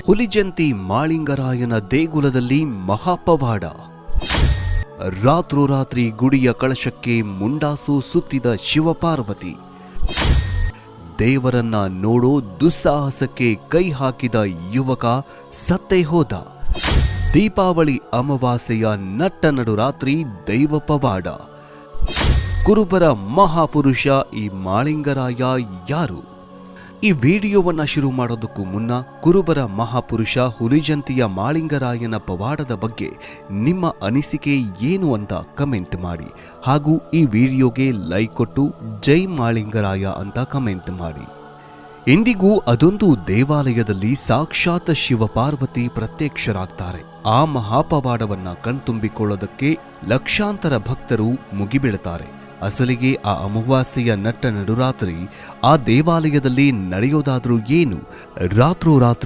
ಹುಲಿಜಂತಿ ಮಾಳಿಂಗರಾಯನ ದೇಗುಲದಲ್ಲಿ ಮಹಾಪವಾಡ. ರಾತ್ರೋರಾತ್ರಿ ಗುಡಿಯ ಕಳಶಕ್ಕೆ ಮುಂಡಾಸು ಸುತ್ತಿದ ಶಿವಪಾರ್ವತಿ. ದೇವರನ್ನ ನೋಡೋ ದುಸ್ಸಾಹಸಕ್ಕೆ ಕೈ ಹಾಕಿದ ಯುವಕ ಸತ್ತೇ ಹೋದ. ದೀಪಾವಳಿ ಅಮಾವಾಸ್ಯೆಯ ನಟ್ಟ ನಡುರಾತ್ರಿ ದೈವ ಪವಾಡ. ಕುರುಬರ ಮಹಾಪುರುಷ ಈ ಮಾಳಿಂಗರಾಯ ಯಾರು? ಈ ವಿಡಿಯೋವನ್ನ ಶುರು ಮಾಡೋದಕ್ಕೂ ಮುನ್ನ ಕುರುಬರ ಮಹಾಪುರುಷ ಹುಲಿಜಂತಿಯ ಮಾಳಿಂಗರಾಯನ ಪವಾಡದ ಬಗ್ಗೆ ನಿಮ್ಮ ಅನಿಸಿಕೆ ಏನು ಅಂತ ಕಮೆಂಟ್ ಮಾಡಿ. ಹಾಗೂ ಈ ವಿಡಿಯೋಗೆ ಲೈಕ್ ಕೊಟ್ಟು ಜೈ ಮಾಳಿಂಗರಾಯ ಅಂತ ಕಮೆಂಟ್ ಮಾಡಿ. ಇಂದಿಗೂ ಅದೊಂದು ದೇವಾಲಯದಲ್ಲಿ ಸಾಕ್ಷಾತ್ ಶಿವಪಾರ್ವತಿ ಪ್ರತ್ಯಕ್ಷರಾಗ್ತಾರೆ. ಆ ಮಹಾಪವಾಡವನ್ನ ಕಣ್ತುಂಬಿಕೊಳ್ಳೋದಕ್ಕೆ ಲಕ್ಷಾಂತರ ಭಕ್ತರು ಮುಗಿಬೀಳುತ್ತಾರೆ. ಅಸಲಿಗೆ ಆ ಅಮಾವಾಸ್ಯೆಯ ನಟ್ಟ ನಡುರಾತ್ರಿ ಆ ದೇವಾಲಯದಲ್ಲಿ ನಡೆಯೋದಾದ್ರೂ ಏನು? ರಾತ್ರೋರಾತ್ರಿ